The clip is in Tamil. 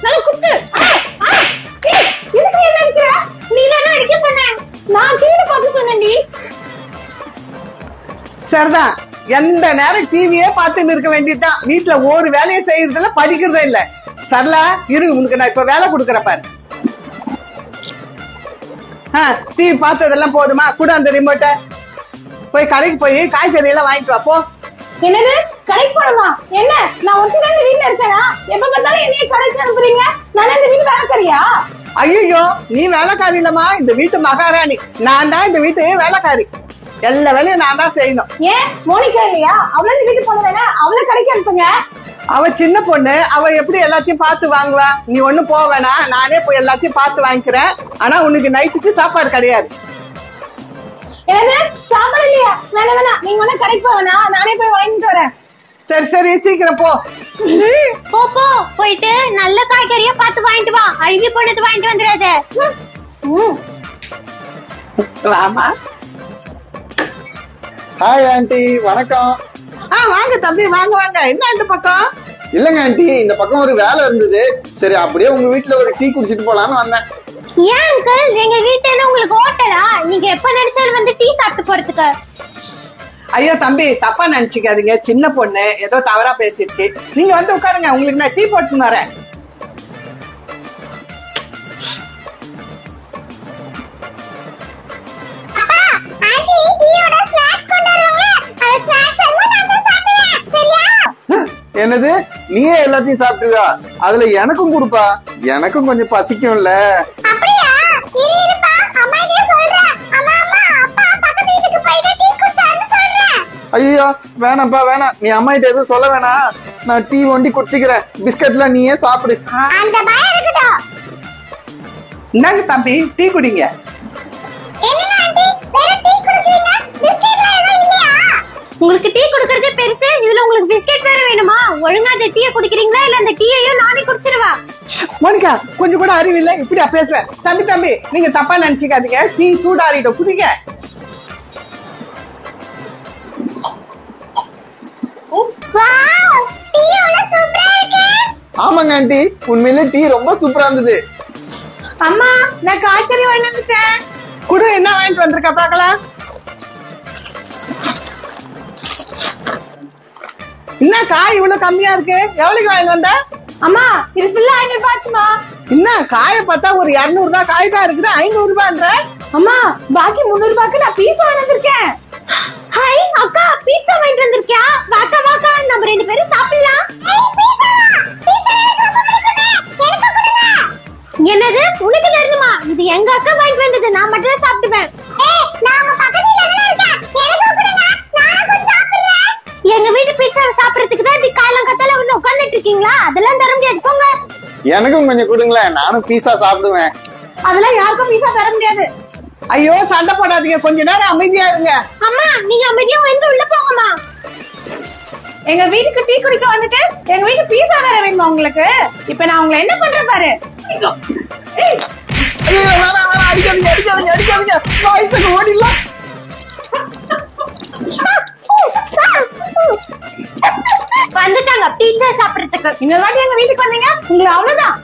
நல்ல குத்து. இதுக்கு என்ன அடிக்கிற? நீ தானே அடிக்க சொன்ன. நான் டிவி பார்த்து சொன்னேன்டி. சரிதான், எந்த நேரம் டிவியே பார்த்துன்னு இருக்க வேண்டியதுதான். வீட்டுல ஒரு வேலையை செய்யறதுல படிக்கிறதே இல்ல. சரலா இரு, உனக்கு நான் இப்ப வேலை கொடுக்குறேன் பாரு. டிவி பார்த்ததெல்லாம் போதுமா? கூட அந்த ரிமோட்டை போய் கடைக்கு போய் காய்கறி எல்லாம் வாங்கிட்டு வா போ. என்னது கடைக்கு போணுமா? என்ன நான் ஒருத்தி தான் இந்த வீட்டுல இருக்கேனா? எப்ப பார்த்தாலும் என்னைய கடைக்கு அனுப்புறீங்க. நான் இந்த வீட்டு வேலைக்காரியா? ஐயோ, நீ வேலைக்காரி இல்லம்மா, இந்த வீட்டு மகாராணி. நான் தான் இந்த வீட்டு வேலைக்காரி. எல்லா வேலையும் நான் தான் செய்யணும். ஏன் மோனிகா இல்லையா? அவள இந்த வீட்டு பொண்ணு தானே, அவளை கடைக்கு அனுப்புங்க. அவ சின்ன பொண்ணு, அவ எப்படி எல்லாத்தையும் பார்த்து வாங்குவா? நீ ஒண்ணும் போக வேணாம், நானே போய் எல்லாத்தையும் பார்த்து வாங்கிக்கிறேன். ஆனா உனக்கு நைட்டுக்கு சாப்பாடு கிடையாது. என்னது சாப்பாடு இல்லையா? வேணா வேணா, நீங்க வேணா கடைக்கு போக வேணாம், நானே போய் வாங்கிட்டு வரேன். சரி சரி, சீக்கிரம் போ. போ போ, போயிட்டு நல்ல காய்கறியா பார்த்து வாங்கிட்டு வா. அழுகி போனது வாங்கிட்டு வந்துடாத. ஆமா. ஹாய் ஆண்டி, வணக்கம். வாங்க தம்பி, வாங்க வாங்க. என்ன இந்த பக்கம்? இல்லங்க ஆண்டி, இந்த பக்கம் ஒரு வேலை இருந்தது. சரி, அப்படியே உங்க வீட்டுல ஒரு டீ குடிச்சிட்டு போலான்னு வந்தேன். ஏன் அங்கிள், எங்க வீட்டுல உங்களுக்கு ஹோட்டலா? நீங்க எப்ப நினைச்சாலும் வந்து டீ சாப்பிட்டு போறதுக்கு. ஐயோ தம்பி, தப்பா நினைச்சுக்காதீங்க. சின்ன பொண்ணு ஏதோ தவறா பேசிடுச்சு. நீங்க வந்து உட்காருங்க, உங்களுக்கு நான் டீ போட்டு வரேன். என்னது, நீயே எல்லாத்தையும் சாப்பிட்டுருவா? அதுல எனக்கும் கொடுப்பா, எனக்கும் கொஞ்சம் பசிக்கும்ல. ஐயோ வேணாம்ப்பா, வேணாம். நீ அம்மா கிட்ட எதுவும் சொல்ல வேணாம். நான் டீ ஒண்டி குடிச்சுக்கிறேன். பிஸ்கட்லாம் நீயே சாப்பிடு. இந்தாங்க தம்பி, டீ குடிங்க. உங்களுக்கு டீ குடுக்கறதே பெருசு, இதுல உங்களுக்கு பிஸ்கெட் வேற வேணுமா? ஒழுங்கா அந்த டீயை குடிக்கிறீங்களா, இல்ல அந்த டீயையும் நானே குடிச்சிருவா? மோனிகா, கொஞ்சம் கூட அறிவில்லை, இப்படியா பேசுவேன்? தம்பி தம்பி, நீங்க தப்பா நினைச்சுக்காதீங்க. டீ சூடாரிதோ, குடிங்க. ஆமாங்க ஆண்டி, உண்மையிலே டீ ரொம்ப சூப்பரா இருந்தது. அம்மா, நான் காய்கறி வாங்கிட்டு வந்துட்டேன். குடு, என்ன வாங்கிட்டு வந்திருக்க பாக்கலாம். என்ன காய் இவ்வளவு கம்மியா இருக்கு? எவ்வளவுக்கு வாங்கிட்டு வந்த? அம்மா, இது ஃபுல்லா 500 ரூபாய் ஆச்சுமா. என்ன காயை பார்த்தா ஒரு 200 தான் காய் தான் இருக்குது, 500 ரூபான்ற? அம்மா, பாக்கி 300 ரூபாய்க்கு நான் பீஸா வாங்கிட்டு வந்திருக்கேன். ஹாய் அக்கா, பீட்சா வாங்கிட்டு வந்திருக்கியா? வாக்கா வாக்கா, நம்ம 2 பேரும் சாப்பிடலாம். என்னது, உனக்கு தரணுமா? இது எங்க அக்கா வாங்கிட்டு வந்தது, நான் மட்டும் சாப்பிடுவேன். எங்க வீட்டு பீட்சா சாப்பிடறதுக்கு தான் இப்படி காலம் கத்தால வந்து உட்கார்ந்துட்டு இருக்கீங்களா? அதெல்லாம் தர முடியாது, போங்க. எனக்கும் கொஞ்சம் கொடுங்களேன், நானும் பீஸா சாப்பிடுவேன். அதெல்லாம் யாருக்கும் பீஸா தர முடியாது. ஐயோ, சண்டை போடாதீங்க, கொஞ்ச நேரம் அமைதியா இருங்க. அம்மா, நீங்க அமைதியா வந்து உள்ள போங்கம்மா. எங்க வீட்டுக்கு டீ குடிக்க வந்துட்டு எங்க வீட்டு பீஸா வேற வேணுமா உங்களுக்கு? இப்ப நான் உங்களை என்ன பண்றேன் பாரு. ஐயோ, வேணாம், அடிக்காதீங்க அடிக்காதீங்க அடிக்காதீங்க, வாய்ஸுக்கு ஓடிடலாம். வந்துட்டாங்க பீட்சா சாப்பிடறதுக்கு. இன்னொரு வாட்டி எங்க வீட்டுக்கு வந்தீங்க, உங்களை அவ்வளவுதான்.